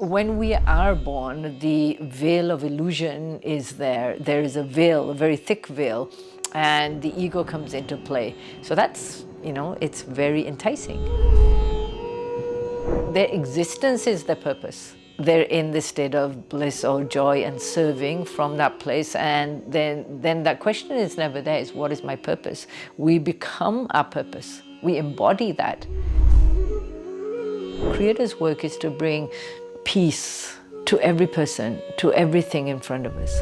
When we are born, the veil of illusion is there. There is a veil, a very thick veil, and the ego comes into play. So that's, it's very enticing. Their existence is their purpose. They're in this state of bliss or joy and serving from that place, and then that question is never there, is what is my purpose? We become our purpose. We embody that. Creator's work is to bring peace to every person, to everything in front of us.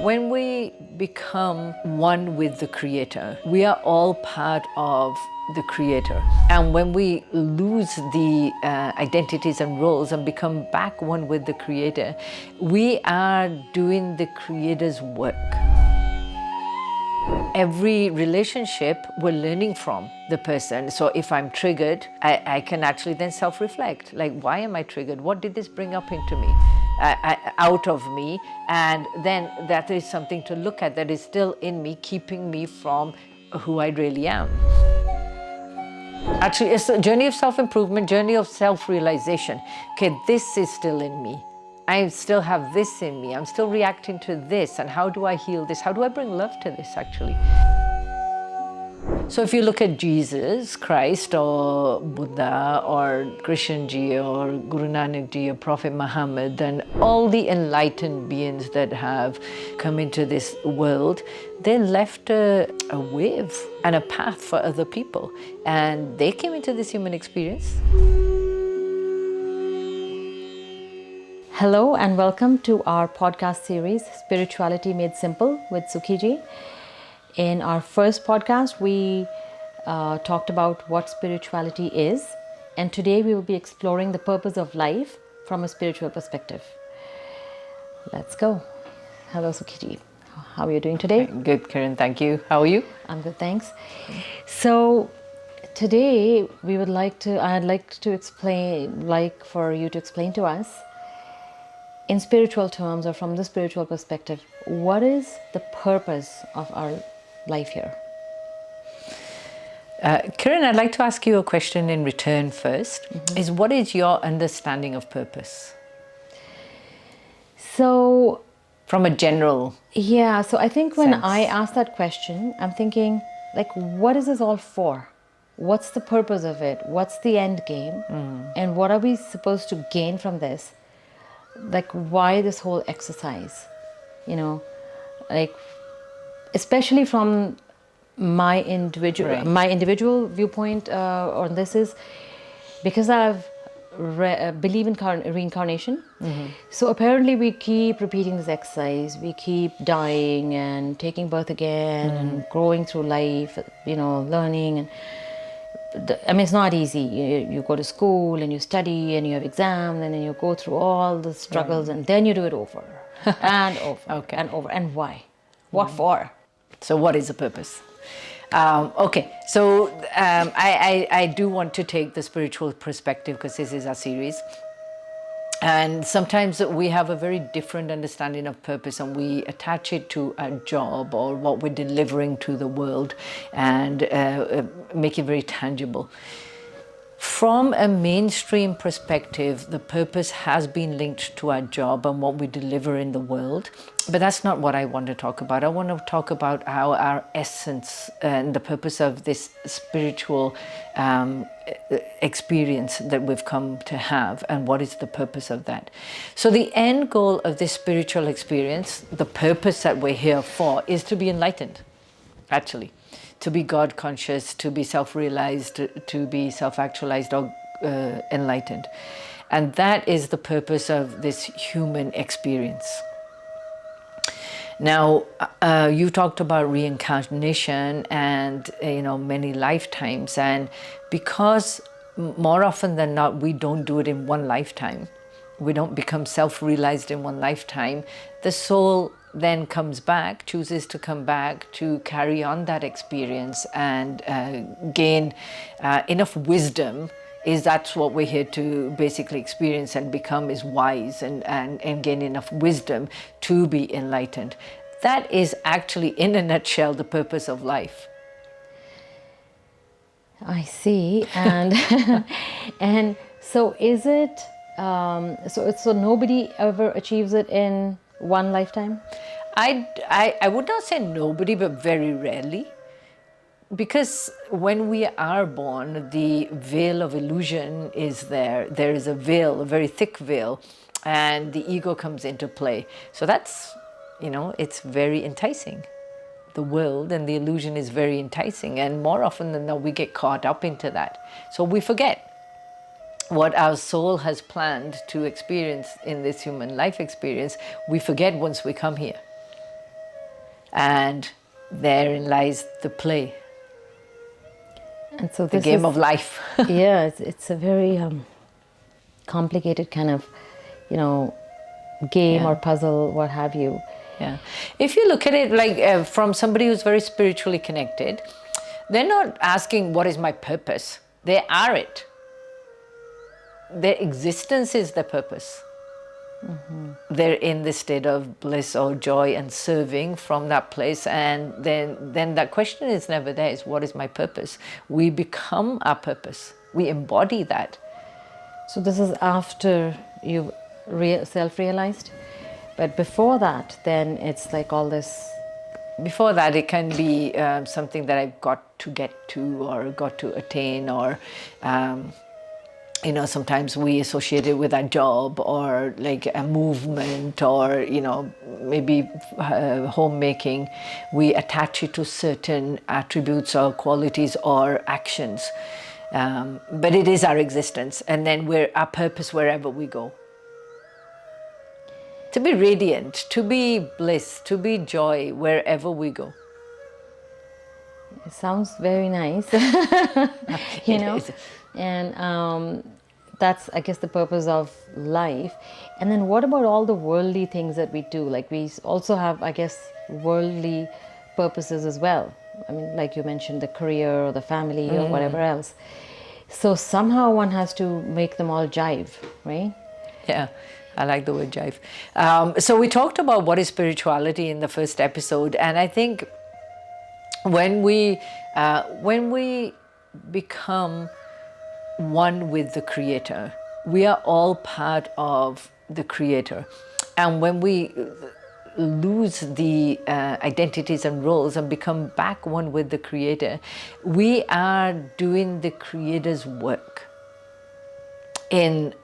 When we become one with the Creator, we are all part of the Creator. And when we lose the identities and roles and become back one with the Creator, we are doing the Creator's work. Every relationship, we're learning from the person. So if I'm triggered, I can actually then self-reflect. Like, why am I triggered? What did this bring up into me, out of me? And then that is something to look at that is still in me, keeping me from who I really am. Actually, it's a journey of self-improvement, journey of self-realization. Okay, this is still in me. I still have this in me. I'm still reacting to this. And how do I heal this? How do I bring love to this, actually? So if you look at Jesus Christ or Buddha or Krishan Ji or Guru Nanak Ji or Prophet Muhammad and all the enlightened beings that have come into this world, they left a wave and a path for other people. And they came into this human experience. Hello and welcome to our podcast series, Spirituality Made Simple with Sukhy Ji. In our first podcast, we talked about what spirituality is, and today we will be exploring the purpose of life from a spiritual perspective. Let's go. Hello, Sukhy Ji. How are you doing today? Good, Kiran. Thank you. How are you? I'm good, thanks. So today I'd like for you to explain to us, in spiritual terms or from the spiritual perspective, what is the purpose of our life here? Kiran, I'd like to ask you a question in return first. Is what is your understanding of purpose? So, from a general so I think when sense. I ask that question, I'm thinking, like, what is this all for? What's the purpose of it? What's the end game? And what are we supposed to gain from this? Like, why this whole exercise? Like, especially from my individual viewpoint on this is because I've believe in reincarnation. So apparently we keep repeating this exercise. We keep dying and taking birth again and growing through life, learning. And it's not easy. You go to school and you study and you have exams and then you go through all the struggles and then you do it over and over and over. And why? What for? So what is the purpose? So I do want to take the spiritual perspective because this is our series. And sometimes we have a very different understanding of purpose and we attach it to a job or what we're delivering to the world and make it very tangible. From a mainstream perspective, the purpose has been linked to our job and what we deliver in the world. But that's not what I want to talk about. I want to talk about how our essence and the purpose of this spiritual experience that we've come to have and what is the purpose of that. So the end goal of this spiritual experience, the purpose that we're here for, is to be enlightened, actually. To be God conscious, to be self-realized, to be self-actualized or enlightened. And that is the purpose of this human experience. Now, you talked about reincarnation and, many lifetimes. And because more often than not, we don't do it in one lifetime. We don't become self-realized in one lifetime. The soul then comes back, chooses to come back to carry on that experience and gain enough wisdom. That's what we're here to basically experience and become, is wise and gain enough wisdom to be enlightened. That is actually, in a nutshell, the purpose of life. I see. And and so is it So nobody ever achieves it in one lifetime? I would not say nobody, but very rarely. Because when we are born, the veil of illusion is there. There is a veil, a very thick veil, and the ego comes into play. So that's, it's very enticing. The world and the illusion is very enticing, and more often than not, we get caught up into that. So we forget what our soul has planned to experience in this human life experience. We forget once we come here. And therein lies the play. And so The this game is, of life. yeah, it's a very complicated kind of, game Yeah. or puzzle, what have you. Yeah. If you look at it like from somebody who's very spiritually connected, they're not asking what is my purpose. They are it. Their existence is their purpose. They're in the state of bliss or joy and serving from that place, and then that question is never there, is what is my purpose? We become our purpose. We embody that. So this is after you've self-realized, but before that, then it's like all this. Before that, it can be something that I've got to get to or got to attain, or sometimes we associate it with a job or like a movement, or maybe homemaking. We attach it to certain attributes or qualities or actions, but it is our existence, and then we're our purpose wherever we go. To be radiant, to be bliss, to be joy wherever we go. It sounds very nice, and that's, I guess, the purpose of life. And then what about all the worldly things that we do? Like we also have, I guess, worldly purposes as well. I mean, like you mentioned, the career or the family or whatever else. So somehow one has to make them all jive, right? Yeah, I like the word jive. So we talked about what is spirituality in the first episode, and I think when we become one with the Creator, we are all part of the Creator, and when we lose the identities and roles and become back one with the Creator, we are doing the Creator's work in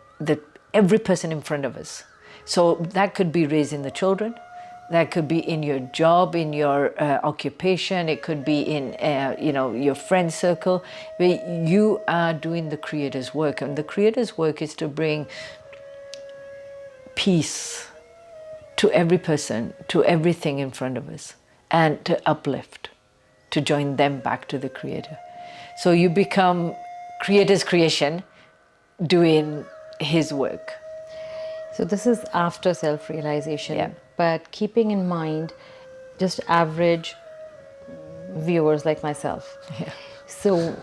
every person in front of us. So that could be raising the children, that could be in your job, in your occupation, it could be in your friend circle, where you are doing the Creator's work. And the Creator's work is to bring peace to every person, to everything in front of us, and to uplift, to join them back to the Creator. So you become Creator's creation, doing His work. So this is after self-realization, Yeah. but keeping in mind just average viewers like myself. Yeah. So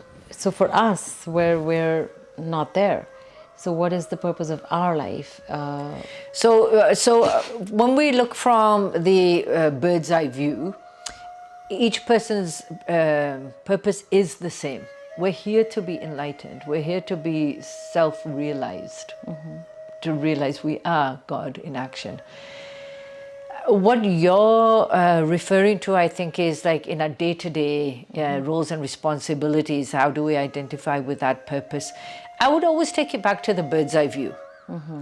for us, where we're not there, so what is the purpose of our life? So when we look from the bird's eye view, each person's purpose is the same. We're here to be enlightened. We're here to be self-realized, to realize we are God in action. What you're referring to, I think, is like in our day-to-day roles and responsibilities, how do we identify with that purpose? I would always take it back to the bird's eye view.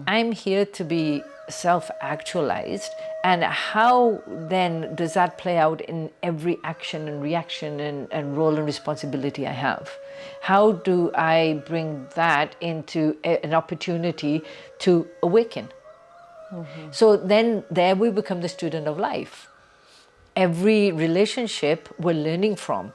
I'm here to be self-actualized, and how then does that play out in every action and reaction and role and responsibility I have? How do I bring that into an opportunity to awaken? So then there we become the student of life. Every relationship we're learning from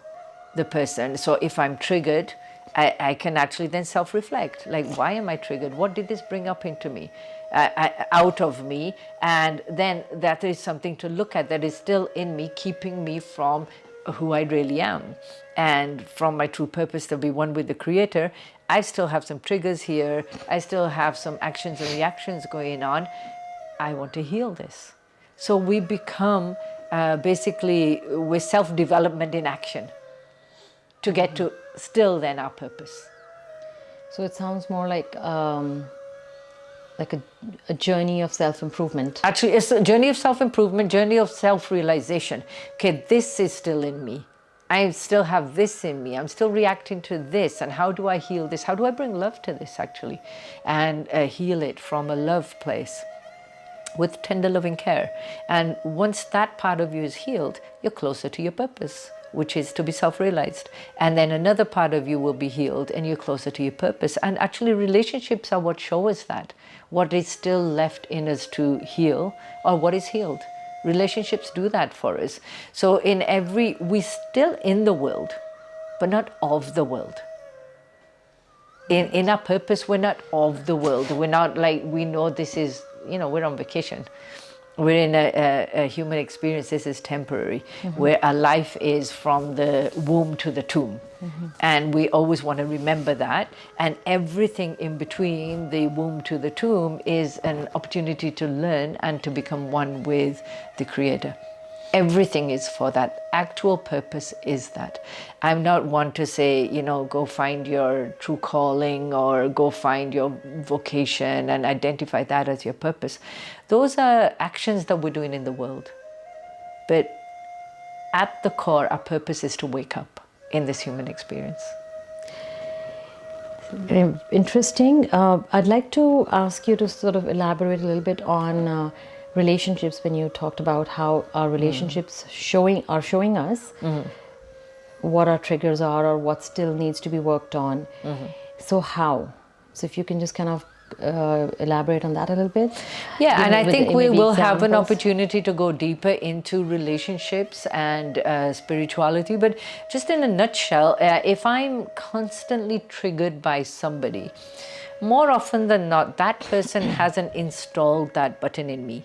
the person. So if I'm triggered, I can actually then self-reflect. Like, why am I triggered? What did this bring up into me, out of me? And then that is something to look at that is still in me, keeping me from who I really am. And from my true purpose to be one with the Creator, I still have some triggers here. I still have some actions and reactions going on. I want to heal this. So we become basically with self-development in action to get to still then our purpose. So it sounds more like like a journey of self-improvement. Actually, it's a journey of self-improvement, journey of self-realization. Okay, this is still in me. I still have this in me. I'm still reacting to this. And how do I heal this? How do I bring love to this, actually? And heal it from a love place with tender loving care. And once that part of you is healed, you're closer to your purpose, which is to be self-realized. And then another part of you will be healed and you're closer to your purpose. And actually relationships are what show us that, what is still left in us to heal or what is healed. Relationships do that for us. So we're still in the world, but not of the world. In our purpose, we're not of the world. We're not like, we know this is, we're on vacation. We're in a human experience. This is temporary, where our life is from the womb to the tomb. And we always want to remember that. And everything in between the womb to the tomb is an opportunity to learn and to become one with the Creator. Everything is for that. Actual purpose is that. I'm not one to say, go find your true calling or go find your vocation and identify that as your purpose. Those are actions that we're doing in the world. But at the core, our purpose is to wake up in this human experience. Interesting. I'd like to ask you to sort of elaborate a little bit on relationships, when you talked about how our relationships are showing us what our triggers are or what still needs to be worked on. So if you can just kind of elaborate on that a little bit. Yeah, and I think we will have an examples. opportunity to go deeper into relationships and spirituality. But just in a nutshell, if I'm constantly triggered by somebody, more often than not, that person hasn't installed that button in me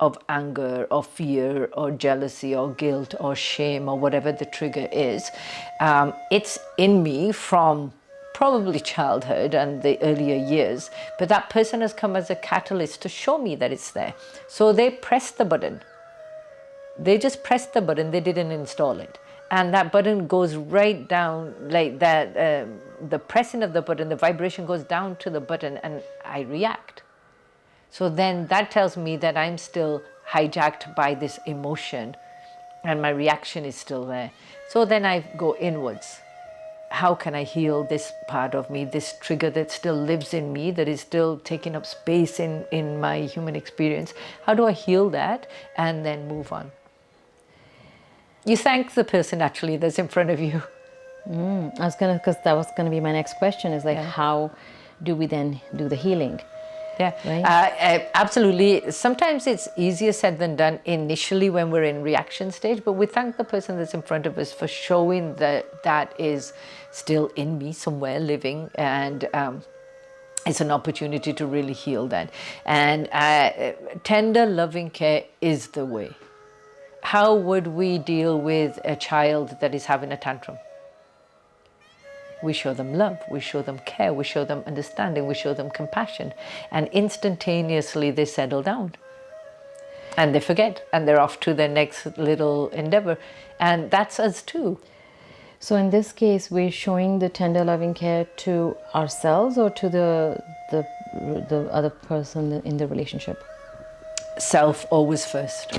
of anger or fear or jealousy or guilt or shame or whatever the trigger is. It's in me from probably childhood and the earlier years, but that person has come as a catalyst to show me that it's there. So they pressed the button. They just pressed the button, they didn't install it. And that button goes right down like that, the pressing of the button, the vibration goes down to the button and I react. So then that tells me that I'm still hijacked by this emotion and my reaction is still there. So then I go inwards. How can I heal this part of me, this trigger that still lives in me, that is still taking up space in my human experience? How do I heal that and then move on? You thank the person actually that's in front of you. Because that was gonna be my next question, is like, how do we then do the healing? Yeah, Right? absolutely. Sometimes it's easier said than done initially when we're in reaction stage, but we thank the person that's in front of us for showing that that is still in me somewhere living, and it's an opportunity to really heal that. And tender loving care is the way. How would we deal with a child that is having a tantrum? We show them love, we show them care, we show them understanding, we show them compassion, and instantaneously they settle down and they forget and they're off to their next little endeavor. And that's us too. So in this case, we're showing the tender loving care to ourselves or to the other person in the relationship? Self always first.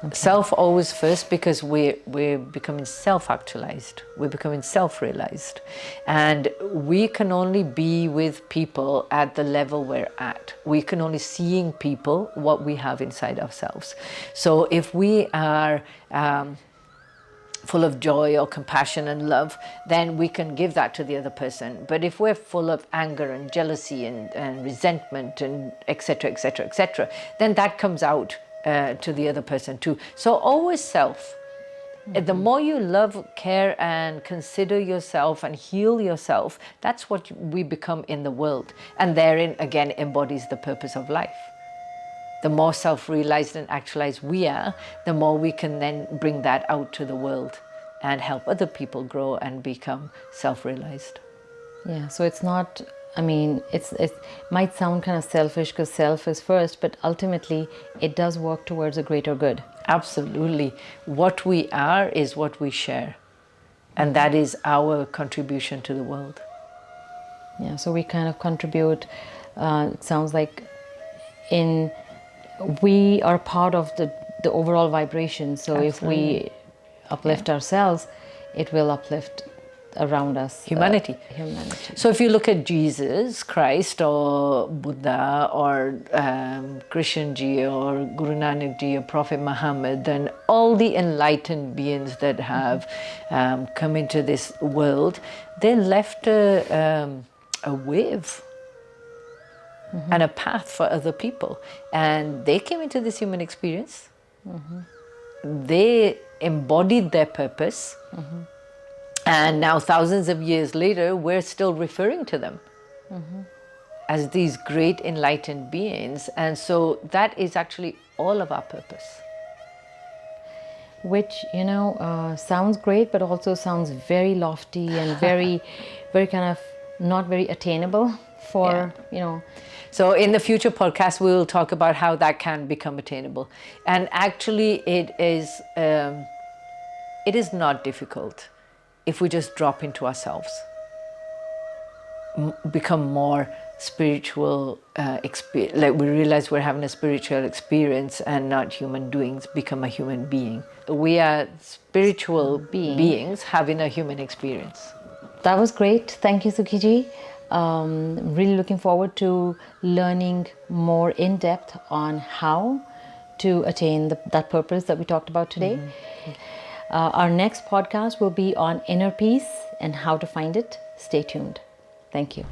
Okay. Self always first, because we're becoming self-actualized, we're becoming self-realized, and we can only be with people at the level we're at. We can only seeing people what we have inside ourselves. So if we are full of joy or compassion and love, then we can give that to the other person. But if we're full of anger and jealousy and resentment and etc., etc., etc., then that comes out to the other person too. So always self. The more you love, care and consider yourself and heal yourself, that's what we become in the world. And therein again embodies the purpose of life. The more self-realized and actualized we are, the more we can then bring that out to the world and help other people grow and become self-realized. Yeah, so it's not, I mean, it might sound kind of selfish because self is first, but ultimately it does work towards a greater good. Absolutely. What we are is what we share. And that is our contribution to the world. Yeah, so we kind of contribute It sounds like we are part of the overall vibration. So if we uplift ourselves, it will uplift around us. Humanity. Humanity. So if you look at Jesus Christ or Buddha or Krishan ji or Guru Nanak ji or Prophet Muhammad, then all the enlightened beings that have come into this world, they left a wave and a path for other people. And they came into this human experience. They embodied their purpose. And now, thousands of years later, we're still referring to them as these great enlightened beings. And so that is actually all of our purpose. Which, sounds great, but also sounds very lofty and very, very kind of not very attainable for, So in the future podcast, we will talk about how that can become attainable. And actually, it is not difficult if we just drop into ourselves, become more spiritual, like we realize we're having a spiritual experience and not human doings, become a human being. We are spiritual beings having a human experience. That was great. Thank you, Sukhi ji. Really looking forward to learning more in depth on how to attain that purpose that we talked about today. Our next podcast will be on inner peace and how to find it. Stay tuned. Thank you.